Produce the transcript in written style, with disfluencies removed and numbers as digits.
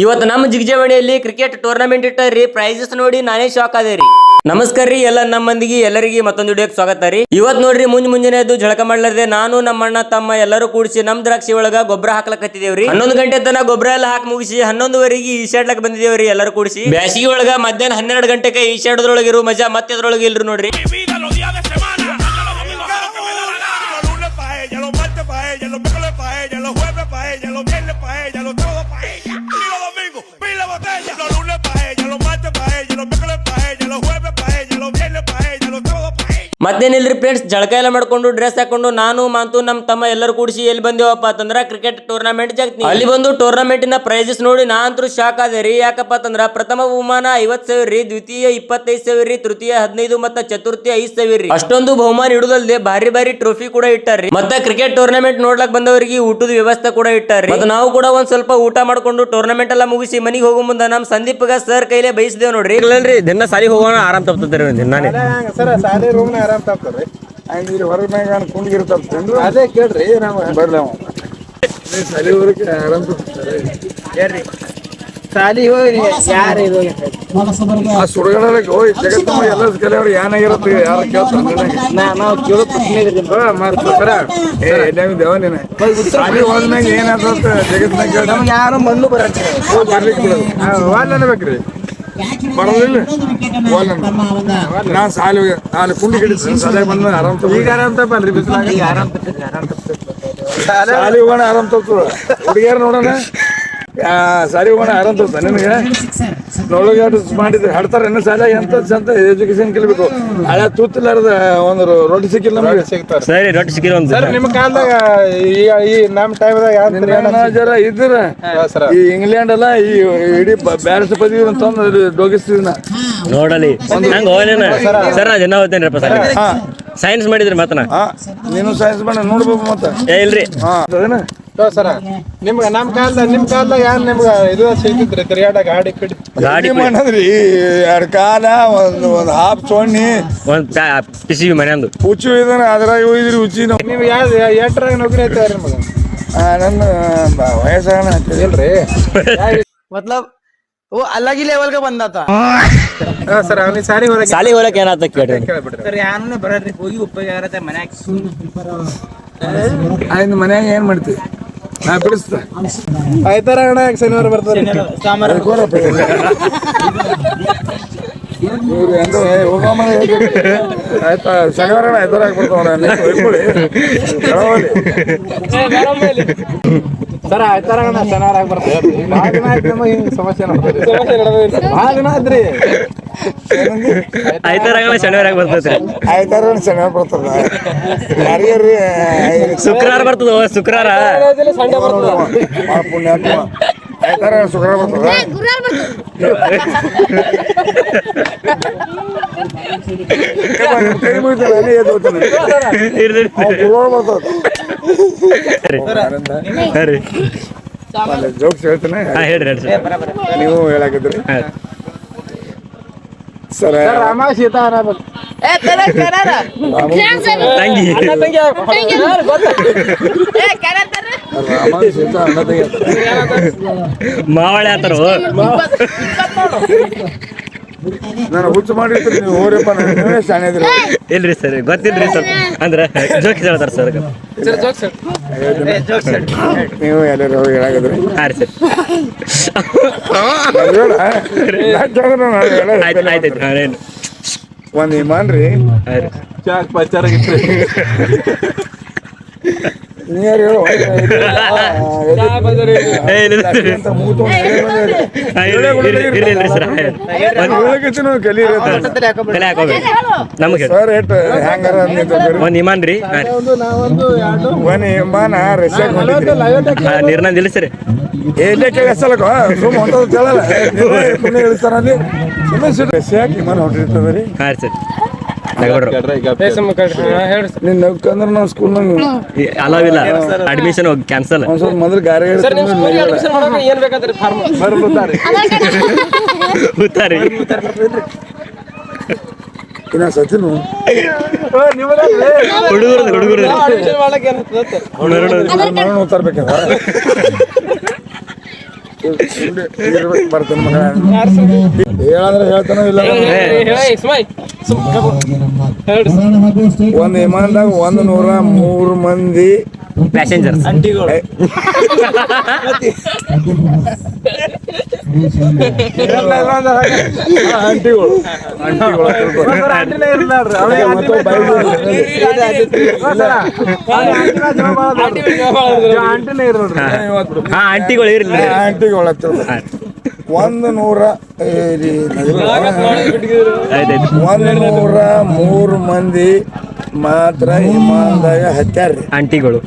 ಇವತ್ತು ನಮ್ಮ ಜಿಗಜೇವಾಡಿಯಲ್ಲಿ cricket tournament ಇಟ್ಟರಿ prices ನೋಡಿ ನಾನೇ ಶಾಕ್ ಆದೇರಿ. ನಮಸ್ಕಾರ ರೀ ಎಲ್ಲ ನಮ್ಮ ಮಂದಿಗೆ ಎಲ್ಲರಿಗೆ ಮತ್ತೊಂದು ವಿಡಿಯೋಗೆ ಸ್ವಾಗತ ರೀ. ಇವತ್ತು ನೋಡ್ರಿ ಮುಂಜಾನೆ ಎದ್ದು ಜಳಕ ಮಾಡ್ಲಾರ್ದೆ ನಾನು ನಮ್ಮ ಅಣ್ಣ ತಮ್ಮ ಎಲ್ಲರೂ ಕೂಡಿಸಿ ನಮ್ ದ್ರಾಕ್ಷಿ ಒಳಗ ಗೊಬ್ಬರ ಹಾಕ್ಲಕತ್ತಿದೇವ್ರಿ. 11 ಗಂಟೆ ತನ ಗೊಬ್ಬರ ಎಲ್ಲ ಹಾಕಿ ಮುಗಿಸಿ 11ವರೆಗೆ ಈಶಾಡ್ಲಕ್ ಬಂದಿದೇವ್ರಿ ಎಲ್ಲರೂ ಕೂಡಿಸಿ. ಬ್ಯಾಸಿಗೆ ಒಳಗ ಮಧ್ಯಾಹ್ನ 12 ಗಂಟೆಗೆ ಈಶಾಡೋದ್ರೊಳಗೆ ಇರೋ ಮಜಾ ಮತ್ತೆ ಅದ್ರೊಳಗೆ ಇಲ್ರಿ ನೋಡ್ರಿ. ಮತ್ತೇನಿಲ್ರಿ ಫ್ರೆಂಡ್ಸ್, ಜಳಕ ಎಲ್ಲ ಮಾಡ್ಕೊಂಡು ಡ್ರೆಸ್ ಹಾಕೊಂಡು ನಾನು ಮಾಂತು ನಮ್ಮ ತಮ್ಮ ಎಲ್ಲರೂ ಕೂಡಿಸಿ ಎಲ್ಲಿ ಬಂದೇವಪ್ಪ ಅಂತಂದ್ರ ಕ್ರಿಕೆಟ್ ಟೂರ್ನಮೆಂಟ್ ಜಗತ್ನಿ. ಅಲ್ಲಿ ಬಂದು ಟೂರ್ನಮೆಂಟಿನ ಪ್ರೈಸಸ್ ನೋಡಿ ನಾ ಅಂತೂ ಶಾಕ್ ಆದೆ ರೀ. ಯಾಕಪ್ಪ ಅಂತಂದ್ರ ಪ್ರಥಮ ಬಹುಮಾನ 50,000 ರೀ, ದ್ವಿತೀಯ 25,000 ರೀ, ತೃತೀಯ 15 ಮತ್ತ ಚತುರ್ಥಿ 5,000 ರೀ. ಅಷ್ಟೊಂದು ಬಹುಮಾನ ಇಡುದಲ್ದೆ ಭಾರಿ ಟ್ರೋಫಿ ಕೂಡ ಇಟ್ಟಾರ್ರಿ. ಮತ್ತೆ ಕ್ರಿಕೆಟ್ ಟೂರ್ನಮೆಂಟ್ ನೋಡ್ಲಕ್ ಬಂದವರಿಗೆ ಊಟದ ವ್ಯವಸ್ಥೆ ಕೂಡ ಇಟ್ಟಾರ್ರಿ. ಮತ್ತೆ ನಾವು ಕೂಡ ಒಂದ್ ಸ್ವಲ್ಪ ಊಟ ಮಾಡ್ಕೊಂಡು ಟೂರ್ನಮೆಂಟ್ ಎಲ್ಲ ಮುಗಿಸಿ ಮನಿಗೆ ಹೋಗೋ ಮುಂದೆ ನಮ್ ಸಂದೀಪ್ಗ ಸರ್ ಕೈಲೇ ಬಯಸಿದೇವ್ ನೋಡ್ರಿ. ದಿನ ಸಾಲಿ ಹೋಗೋಣ ಆರಾಮ್ ತಪ್ತದ್ರಿ ದಿನಾನೇ ಸರ್ ಸಾಲಿ ರೂಮ್ನ ಆರಾಮ್ ತಪ್ತಾರೆ ಹೊರಗೆ ಕುಂಡಿಗಿರ್ತೇನ್ರಿ. ಅದೇ ಕೇಳ್ರಿ ನಾವು ಬರ್ಲಿ ಸಾಲಿ ಹೋಗಕ್ಕೆ ಆರಾಮ್ ತಪ್ತಾರೆ. ಸಾಲಿ ಹೋಗಿ ಯಾರು ಆ ಸುಡಗಡಕ್ಕೆ ಹೋಗಿ ಜಗತ್ತ ಎಲ್ಲ ಕೆಲವ್ರು ಏನಾಗಿರುತ್ತೆ ಯಾರು ಕೇಳ್ತಾರೆ. ನಾವು ಕೇಳೋ ದೇವನೇನೆ ಸಾಲಿ ಹೋದ್ಮ್ಯಾಗ ಏನಾಗುತ್ತೆ ಜಗತ್ನಾಗ ನಮ್ಗೆ ಯಾರು ಮಣ್ಣು ಬರಕ್ಕೆ ವಾಲ್ ಅನ್ಬೇಕ್ರಿ. ಬರೋದಿಲ್ಲ ನಾ ಸಾಲಿ ಅಲ್ಲಿ ಕುಂಡಿ ಗಿಡಿಸಿ ಸಾಲ ಬಂದ ಆರಾಮ್ ಈಗ ಆರಾಮ್ ತಪ್ಪಲ್ರಿ ಬಿಸಿಲಾಗ ಆರಾಮ್ ಸಾಲಿ ಹೋಗೋಣ ಆರಾಮ್ ತಪ್ಪ ಹುಡುಗಿಯಾರ ನೋಡೋಣ ಸಾಲಿ ಹೋಗೋಣ ಆರಾಮ್ ತಪ್ಪ ನಿನಗೆ ನೋಡೋಕೆ ಮಾಡಿದ್ರೆ ಹಾಡ್ತಾರೆ ಸಾಲ ಎಂತ ಚಂದ ಎಜುಕೇಶನ್ ಕಲಿಬೇಕು. ಹಳೆ ತೂತಿಲ್ಲಾರ್ದ ಒಂದು ರೊಟ್ಟಿ ಸಿಕ್ಕಿಲ್ಲ ನಮಗೆ ಸಿಗ್ತಾರೆ. ಸರಿ ರೊಟ್ಟಿ ಸಿಕ್ಕಿಲ್ಲ ಸರ್. ನಿಮ್ಮ ಕಾಲದಾಗ ಈ ನಮ್ಮ ಟೈಮ್ದಾಗ ಜರ ಇದ್ರ ಈ ಇಂಗ್ಲೆಂಡ್ ಅಲ್ಲ ಈ ಇಡೀ ಬ್ಯಾರಿಸ್ ಪದವಿ ಅಂತಂದು ಡೋಗಿಸ್ತಿದ್ವಿ ನಾ ನೋಡಲಿ ಸರ್. ನಾ ಜನ ಹೋಗ್ತೇನ್ರಪ್ಪ ಸೈನ್ಸ್ ಮಾಡಿದ್ರಿ ಮಾತನ ನೀನು ಸೈನ್ಸ್ ಮಾಡ ನೋಡ್ಬೇಕು ಮತ್ತ ಇಲ್ರಿ ಸರ. ನಿಮ್ಗೆ ನಮ್ಮ ಕಾಲದಾಗ ಯಾರು ನಿಮ್ಗೆ ಇದು ಸಿಗ್ತಿದ್ರಿ ತಿರ್ಗಾಡ ಗಾಡಿ ಮಾಡದ್ರಿ 2 ಕಾಲ ಒಂದು ಹಾಫ್ ಸೊಣ್ಣಿ ಒಂದು ಪಿಸಿ ಮನೆಯಂದು ಹುಚ್ಚು ಇದನ್ನ ಅದ್ರಾಗ ಹೋಗಿದ್ರಿ ಹುಚ್ಚಿ. ನೀವು ಎಷ್ಟರಾಗ ನೌಕರಿ ಐತೆ ನಿಮ್ಗೆ? ನನ್ನ ವಯಸ್ಸಾಗಣ ಇಲ್ರಿ ಮತ್ಲಬ್ वो अलग ही लेवल का बंदा था सर. ಅವನಿಗೆ ಸಾಲಿ ಹೊರಕ್ಕೆ ಏನಾತ ಕೇಳ್ರಿ ಸರ್. ಯಾನು ಬರಲ್ರಿ ಹೋಗಿ ಉಪಯೋಗ ಮನ್ಯಾಗ ಆಯ್ತು. ಮನ್ಯಾಗ ಏನ್ ಮಾಡ್ತೀವಿ ನಾ ಬಿಡಿಸ್ತಾ ಆಯ್ತಾರ ಅಣ್ಣ. ಶನಿವಾರ ಬರ್ತಾರೆ ಆಯ್ತಾ ಶನಿವಾರ ಆಯ್ತಾರ ಸರ್. ಆಯ್ತಾರ ಶನಿವಾರ ಆಗಿ ಬರ್ತಾರೆ ಸಮಸ್ಯೆ ಭಾಳ ದಿನ ಆದ್ರಿ. ಆಯ್ತಾರ ಶನಿವಾರ ಬರ್ತದೆ. ಆಯ್ತಾರ ಶನಿವಾರ ಬರ್ತದ. ಶುಕ್ರವಾರ ಬರ್ತದ. ಶುಕ್ರವಾರ ಪುಣ್ಯಾತ್ಮ ಆಯ್ತಾರ ಶುಕ್ರವಾರ ಬರ್ತದ. ಜೋಕ್ಸ್ ಹೇಳ್ತೇನೆ ನೀವು ಹೇಳಾಕಿದ್ರಿ ಸರ್. ರಾಮ ಸೀತಾ ಮಾವಳೆ ಆತರ ನಾನು ಹುಚ್ಚು ಮಾಡಿರ್ತೀನಿ. ನೀವು ಹೋರಪ್ಪ ನೀವೇ ಶಾಣೆ ಇದ್ರಿ. ಇಲ್ರಿ ಸರ್ ಗೊತ್ತಿಲ್ರಿ ಸ್ವಲ್ಪ ಅಂದ್ರೆ ಜೋಕ್ಸ್ ಹೇಳ್ತಾರ ಸರ್. ನೀವು ಎಲ್ಲರೂ ಹೋಗಿ ಹೇಳಾಗಿದ್ರಿ. ಹಾಂ ರೀ ಸರ್. ಆಯ್ತು ಒಂದು ವಿಮಾನ ರೀ ಚಾಕ್ ಪಚಾರಾಗಿತ್ತು. ನೀರು ಹೇಳು ನಮ್ಗೆ ಸರ್ ಏಟ್ ಹ್ಯಾಂಗಾರ ಒಂದು ವಿಮಾನ ರೀ. ಒಂದು ವಿಮಾನ ರಷ್ಯಾಗ ನೀರ್ನ ನಿಲ್ಲಿಸ್ರಿ ಎಲ್ಲೇ ಕೇಳಿಸಲಕ್ಕ ಸುಮ್ಮ ಹೊಂಟದ ಕೇಳಲ್ಲ ಪುಣ್ಯ ಇಳಿಸ್ತಾರ ಅಲ್ಲಿ ರಷ್ಯಾಗ ವಿಮಾನ ಹೊಂಟಿರ್ತದ ರೀ. ಹಾಂ ರೀ ಸರ್. ನೀನ್ ನೌಕಂದ್ರೆ ನಾವು ಸ್ಕೂಲ್ನಾಗ ಅಲಾವಿಲ್ಲ ಅಡ್ಮಿಷನ್ ಹೋಗಿ ಕ್ಯಾನ್ಸಲ್. ಒಂದ್ ಸ್ವಲ್ಪ ಮೊದಲು ಗಾರಿ ಇನ್ನ ಸಚಿನು ಹುಡುಗರು ತರ್ಬೇಕ ಬರ್ತಾನೆ ಮಗ ಹೇಳಂದ್ರೆ ಹೇಳ್ತಾನೋ ಇಲ್ಲ ಒಂದು ವಿಮಾನದಾಗ 103 ಮಂದಿ ಪ್ಯಾಸೆಂಜರ್ಸ್ ಅಂಟಿಗಳು ಆಂಟಿಗಳು ಇರ್ಲಿ ಆಂಟಿಗಳು 103 ಮಂದಿ ಮಾತ್ರ ವಿಮಾನದಾಗ ಹತ್ಯಾರ್ರಿ ಆಂಟಿಗಳು